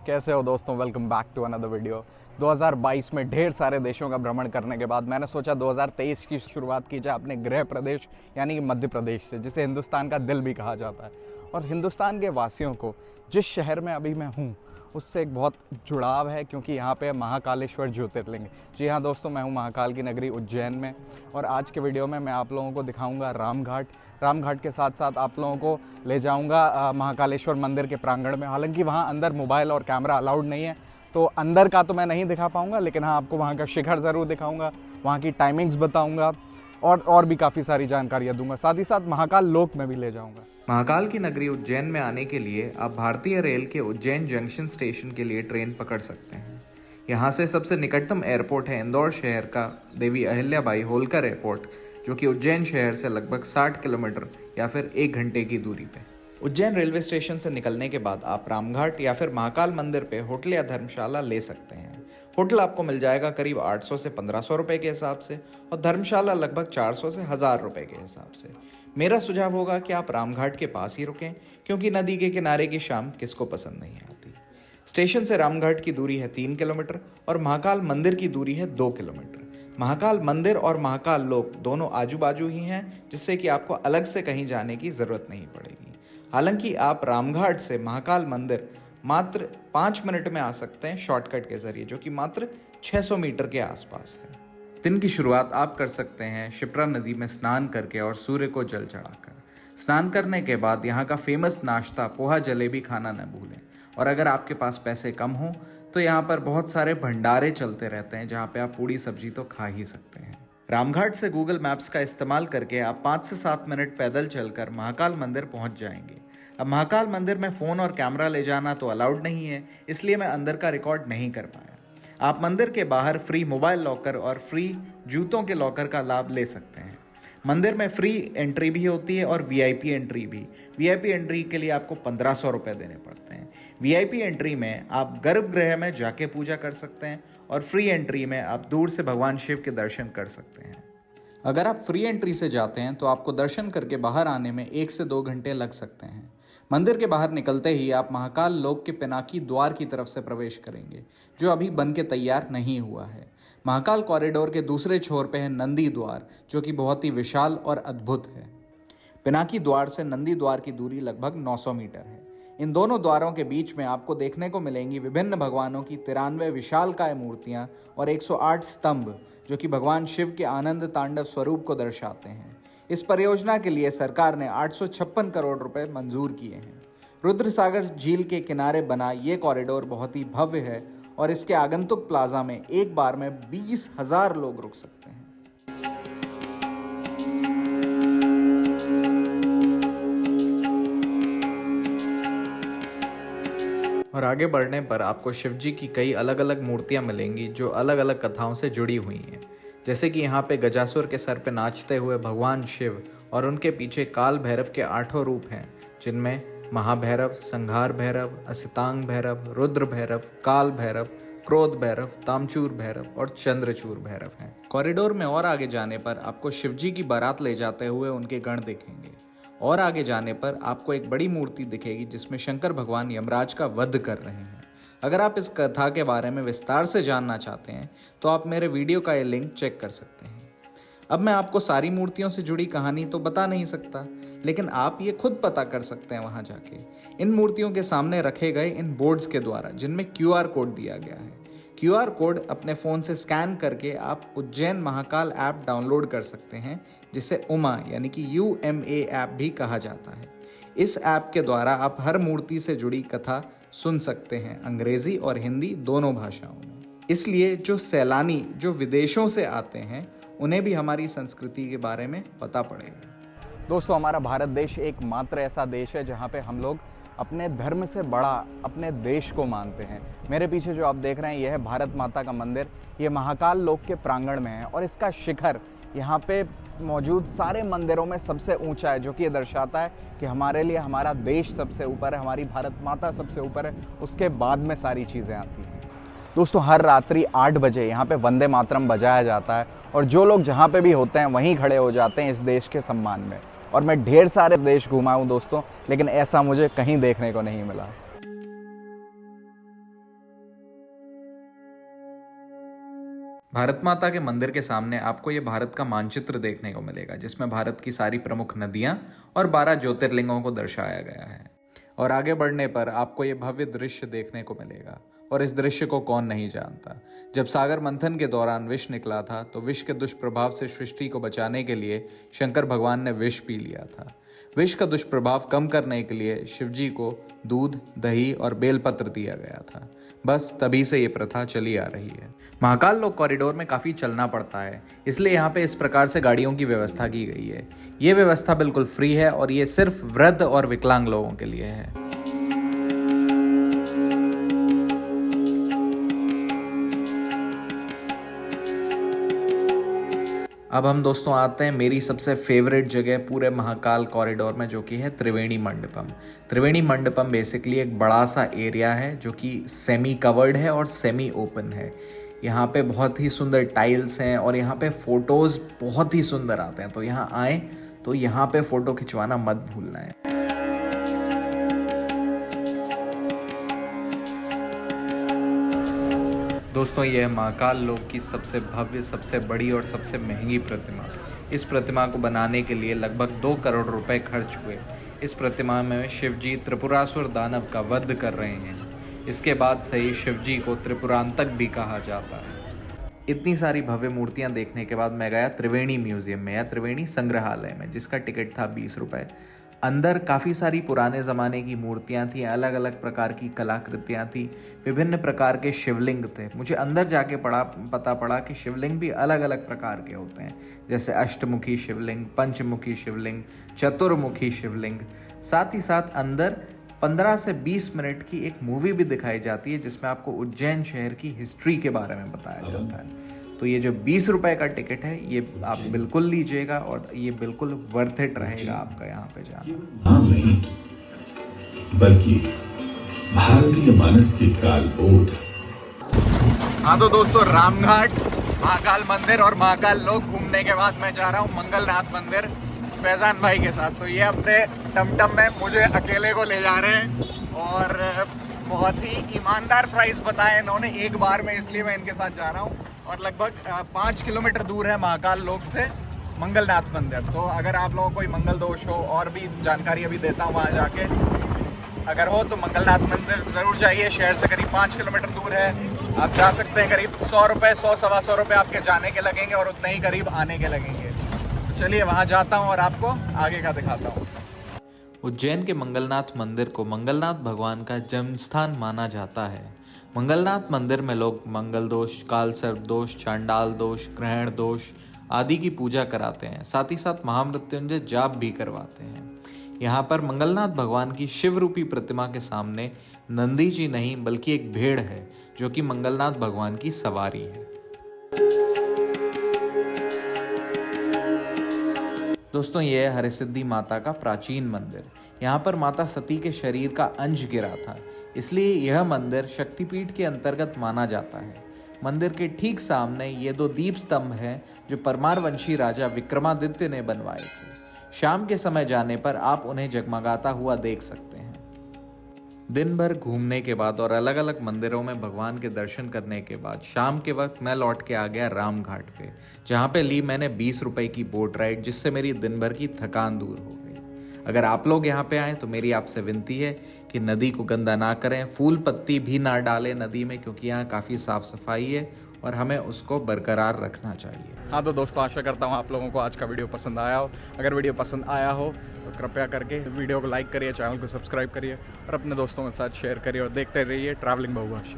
कैसे हो दोस्तों, welcome back to another video. 2022 में ढेर सारे देशों का भ्रमण करने के बाद मैंने सोचा 2023 की शुरुआत की जाए अपने गृह प्रदेश यानी कि मध्य प्रदेश से, जिसे हिंदुस्तान का दिल भी कहा जाता है। और हिंदुस्तान के वासियों को जिस शहर में अभी मैं हूँ उससे एक बहुत जुड़ाव है, क्योंकि यहाँ पे महाकालेश्वर ज्योतिर्लिंग। जी हाँ दोस्तों, मैं हूँ महाकाल की नगरी उज्जैन में। और आज के वीडियो में मैं आप लोगों को दिखाऊंगा रामघाट के साथ साथ आप लोगों को ले जाऊंगा महाकालेश्वर मंदिर के प्रांगण में। हालांकि वहाँ अंदर मोबाइल और कैमरा अलाउड नहीं है, तो अंदर का तो मैं नहीं दिखा पाऊँगा, लेकिन हाँ आपको वहाँ का शिखर ज़रूर दिखाऊँगा, वहाँ की टाइमिंग्स बताऊँगा और भी काफ़ी सारी जानकारियाँ दूंगा। साथ ही साथ महाकाल लोक में भी ले जाऊँगा। महाकाल की नगरी उज्जैन में आने के लिए आप भारतीय रेल के उज्जैन जंक्शन स्टेशन के लिए ट्रेन पकड़ सकते हैं। यहाँ से सबसे निकटतम एयरपोर्ट है इंदौर शहर का देवी अहिल्याबाई होलकर एयरपोर्ट, जो कि उज्जैन शहर से लगभग 60 किलोमीटर या फिर 1 घंटे की दूरी पे। उज्जैन रेलवे स्टेशन से निकलने के बाद आप रामघाट या फिर महाकाल मंदिर पे होटल या धर्मशाला ले सकते हैं। होटल आपको मिल जाएगा करीब 800 से 1500 रुपये के हिसाब से, और धर्मशाला लगभग 400 से 1000 रुपये के हिसाब से। मेरा सुझाव होगा कि आप रामघाट के पास ही रुकें, क्योंकि नदी के किनारे की शाम किसको पसंद नहीं आती। स्टेशन से रामघाट की दूरी है 3 किलोमीटर और महाकाल मंदिर की दूरी है 2 किलोमीटर। महाकाल मंदिर और महाकाल लोक दोनों आजू बाजू ही हैं, जिससे कि आपको अलग से कहीं जाने की ज़रूरत नहीं पड़ेगी। हालांकि आप रामघाट से महाकाल मंदिर मात्र 5 मिनट में आ सकते हैं शॉर्टकट के जरिए, जो कि मात्र 600 मीटर के आसपास है। दिन की शुरुआत आप कर सकते हैं शिप्रा नदी में स्नान करके और सूर्य को जल चढ़ाकर। स्नान करने के बाद यहाँ का फेमस नाश्ता पोहा जलेबी खाना न भूलें। और अगर आपके पास पैसे कम हो तो यहाँ पर बहुत सारे भंडारे चलते रहते हैं, जहाँ पे आप पूड़ी सब्जी तो खा ही सकते हैं। रामघाट से गूगल मैप्स का इस्तेमाल करके आप 5 से 7 मिनट पैदल चलकर महाकाल मंदिर पहुँच जाएंगे। अब महाकाल मंदिर में फ़ोन और कैमरा ले जाना तो अलाउड नहीं है, इसलिए मैं अंदर का रिकॉर्ड नहीं कर पाया। आप मंदिर के बाहर फ्री मोबाइल लॉकर और फ्री जूतों के लॉकर का लाभ ले सकते हैं। मंदिर में फ्री एंट्री भी होती है और वीआईपी एंट्री भी। वीआईपी एंट्री के लिए आपको 1500 रुपये देने पड़ते हैं। वीआईपी एंट्री में आप गर्भगृह में जाके पूजा कर सकते हैं और फ्री एंट्री में आप दूर से भगवान शिव के दर्शन कर सकते हैं। अगर आप फ्री एंट्री से जाते हैं तो आपको दर्शन करके बाहर आने में 1 से 2 घंटे लग सकते हैं। मंदिर के बाहर निकलते ही आप महाकाल लोक के पिनाकी द्वार की तरफ से प्रवेश करेंगे, जो अभी बन के तैयार नहीं हुआ है। महाकाल कॉरिडोर के दूसरे छोर पे है नंदी द्वार, जो कि बहुत ही विशाल और अद्भुत है। पिनाकी द्वार से नंदी द्वार की दूरी लगभग 900 मीटर है। इन दोनों द्वारों के बीच में आपको देखने को मिलेंगी विभिन्न भगवानों की 93 विशालकाय मूर्तियाँ और 108 स्तंभ, जो कि भगवान शिव के आनंद तांडव स्वरूप को दर्शाते हैं। इस परियोजना के लिए सरकार ने 856 करोड़ रुपए मंजूर किए हैं। रुद्रसागर झील के किनारे बना ये कॉरिडोर बहुत ही भव्य है और इसके आगंतुक प्लाजा में एक बार में 20,000 लोग रुक सकते हैं। और आगे बढ़ने पर आपको शिव जी की कई अलग अलग मूर्तियां मिलेंगी, जो अलग अलग कथाओं से जुड़ी हुई हैं। जैसे कि यहाँ पे गजासुर के सर पे नाचते हुए भगवान शिव और उनके पीछे काल भैरव के 8 रूप हैं, जिनमें महाभैरव, संघार भैरव, असितांग भैरव, रुद्र भैरव, काल भैरव, क्रोध भैरव, तामचूर भैरव और चंद्रचूर भैरव हैं। कॉरिडोर में और आगे जाने पर आपको शिवजी की बारात ले जाते हुए उनके गण दिखेंगे। और आगे जाने पर आपको एक बड़ी मूर्ति दिखेगी, जिसमें शंकर भगवान यमराज का वध कर रहे हैं। अगर आप इस कथा के बारे में विस्तार से जानना चाहते हैं तो आप मेरे वीडियो का ये लिंक चेक कर सकते हैं। अब मैं आपको सारी मूर्तियों से जुड़ी कहानी तो बता नहीं सकता, लेकिन आप ये खुद पता कर सकते हैं वहाँ जाके, इन मूर्तियों के सामने रखे गए इन बोर्ड्स के द्वारा, जिनमें QR कोड दिया गया है। QR कोड अपने फ़ोन से स्कैन करके आप उज्जैन महाकाल ऐप डाउनलोड कर सकते हैं, जिसे उमा यानी कि UMA ऐप भी कहा जाता है। इस ऐप के द्वारा आप हर मूर्ति से जुड़ी कथा सुन सकते हैं, अंग्रेजी और हिंदी दोनों भाषाओं में। इसलिए जो सैलानी जो विदेशों से आते हैं उन्हें भी हमारी संस्कृति के बारे में पता पड़ेगा। दोस्तों, हमारा भारत देश एकमात्र ऐसा देश है जहाँ पे हम लोग अपने धर्म से बड़ा अपने देश को मानते हैं। मेरे पीछे जो आप देख रहे हैं यह है भारत माता का मंदिर। ये महाकाल लोक के प्रांगण में है और इसका शिखर यहाँ पे मौजूद सारे मंदिरों में सबसे ऊंचा है, जो कि ये दर्शाता है कि हमारे लिए हमारा देश सबसे ऊपर है, हमारी भारत माता सबसे ऊपर है, उसके बाद में सारी चीज़ें आती हैं। दोस्तों, हर रात्रि 8 बजे यहाँ पे वंदे मातरम बजाया जाता है और जो लोग जहाँ पे भी होते हैं वहीं खड़े हो जाते हैं इस देश के सम्मान में। और मैं ढेर सारे देश घुमा हूँ दोस्तों, लेकिन ऐसा मुझे कहीं देखने को नहीं मिला। भारत माता के मंदिर के सामने आपको ये भारत का मानचित्र देखने को मिलेगा, जिसमें भारत की सारी प्रमुख नदियां और 12 ज्योतिर्लिंगों को दर्शाया गया है। और आगे बढ़ने पर आपको ये भव्य दृश्य देखने को मिलेगा। और इस दृश्य को कौन नहीं जानता। जब सागर मंथन के दौरान विष निकला था तो विष के दुष्प्रभाव से सृष्टि को बचाने के लिए शंकर भगवान ने विष पी लिया था। विष का दुष्प्रभाव कम करने के लिए शिवजी को दूध, दही और बेलपत्र दिया गया था। बस तभी से ये प्रथा चली आ रही है। महाकाल लोक कॉरिडोर में काफ़ी चलना पड़ता है, इसलिए यहाँ पे इस प्रकार से गाड़ियों की व्यवस्था की गई है। ये व्यवस्था बिल्कुल फ्री है और ये सिर्फ वृद्ध और विकलांग लोगों के लिए है। अब हम दोस्तों आते हैं मेरी सबसे फेवरेट जगह पूरे महाकाल कॉरिडोर में, जो कि है त्रिवेणी मंडपम। त्रिवेणी मंडपम बेसिकली एक बड़ा सा एरिया है जो कि सेमी कवर्ड है और सेमी ओपन है। यहाँ पे बहुत ही सुंदर टाइल्स हैं और यहाँ पे फ़ोटोज़ बहुत ही सुंदर आते हैं। तो यहाँ आएँ तो यहाँ पे फ़ोटो खिंचवाना मत भूलना है। दोस्तों ये है महाकाल लोक की सबसे भव्य, सबसे बड़ी और सबसे महंगी प्रतिमा। इस प्रतिमा को बनाने के लिए लगभग 2 करोड़ रुपए खर्च हुए। इस प्रतिमा में शिवजी त्रिपुरासुर दानव का वध कर रहे हैं। इसके बाद से ही शिवजी को त्रिपुरांतक भी कहा जाता है। इतनी सारी भव्य मूर्तियां देखने के बाद मैं गया त्रिवेणी म्यूजियम में या त्रिवेणी संग्रहालय में, जिसका टिकट था 20 रुपये। अंदर काफ़ी सारी पुराने ज़माने की मूर्तियां थी, अलग अलग प्रकार की कलाकृतियां थी, विभिन्न प्रकार के शिवलिंग थे। मुझे अंदर जाके पता पड़ा कि शिवलिंग भी अलग अलग प्रकार के होते हैं, जैसे अष्टमुखी शिवलिंग, पंचमुखी शिवलिंग, चतुर्मुखी शिवलिंग। साथ ही साथ अंदर 15 से 20 मिनट की एक मूवी भी दिखाई जाती है, जिसमें आपको उज्जैन शहर की हिस्ट्री के बारे में बताया जाता है। तो ये जो 20 रुपए का टिकट है, ये आप बिल्कुल लीजिएगा और ये बिल्कुल वर्थ इट रहेगा आपका यहाँ पे जाना। नाम नहीं बल्कि भारतीय मानस की कालबोध। हाँ तो दोस्तों, रामघाट, महाकाल मंदिर और महाकाल लोक घूमने के बाद मैं जा रहा हूँ मंगलनाथ मंदिर फैजान भाई के साथ। तो ये अपने टमटम में मुझे अकेले को ले जा रहे हैं और बहुत ही ईमानदार प्राइस बताया इन्होंने एक बार में, इसलिए मैं इनके साथ जा रहा हूँ। और लगभग 5 किलोमीटर दूर है महाकाल लोक से मंगलनाथ मंदिर। तो अगर आप लोगों को कोई मंगल दोष हो, और भी जानकारी अभी देता हूँ वहाँ जाके, अगर हो तो मंगलनाथ मंदिर ज़रूर जाइए। शहर से करीब 5 किलोमीटर दूर है, आप जा सकते हैं। करीब 100 रुपये, 100-125 रुपये आपके जाने के लगेंगे और उतने ही करीब आने के लगेंगे। तो चलिए वहाँ जाता हूँ और आपको आगे का दिखाता हूँ। उज्जैन के मंगलनाथ मंदिर को मंगलनाथ भगवान का जन्म स्थान माना जाता है। मंगलनाथ मंदिर में लोग मंगल दोष, काल सर्प दोष, चांडाल दोष, ग्रहण दोष आदि की पूजा कराते हैं। साथ ही साथ महामृत्युंजय जाप भी करवाते हैं। यहाँ पर मंगलनाथ भगवान की शिव रूपी प्रतिमा के सामने नंदी जी नहीं बल्कि एक भेड़ है, जो कि मंगलनाथ भगवान की सवारी है। दोस्तों ये है हरसिद्धि माता का प्राचीन मंदिर। यहाँ पर माता सती के शरीर का अंश गिरा था, इसलिए यह मंदिर शक्तिपीठ के अंतर्गत माना जाता है। मंदिर के ठीक सामने ये 2 दीप स्तंभ हैं, जो परमारवंशी राजा विक्रमादित्य ने बनवाए थे। शाम के समय जाने पर आप उन्हें जगमगाता हुआ देख सकते हैं। दिन भर घूमने के बाद और अलग अलग मंदिरों में भगवान के दर्शन करने के बाद शाम के वक्त मैं लौट के आ गया रामघाट पे, जहाँ पे ली मैंने 20 रुपए की बोट राइड, जिससे मेरी दिन भर की थकान दूर हो गई। अगर आप लोग यहाँ पे आएँ तो मेरी आपसे विनती है कि नदी को गंदा ना करें, फूल पत्ती भी ना डालें नदी में, क्योंकि यहाँ काफ़ी साफ़ सफाई है और हमें उसको बरकरार रखना चाहिए। हाँ तो दोस्तों, आशा करता हूँ आप लोगों को आज का वीडियो पसंद आया हो। अगर वीडियो पसंद आया हो तो कृपया करके वीडियो को लाइक करिए, चैनल को सब्सक्राइब करिए और अपने दोस्तों के साथ शेयर करिए और देखते रहिए ट्रैवलिंग बहुभाषी।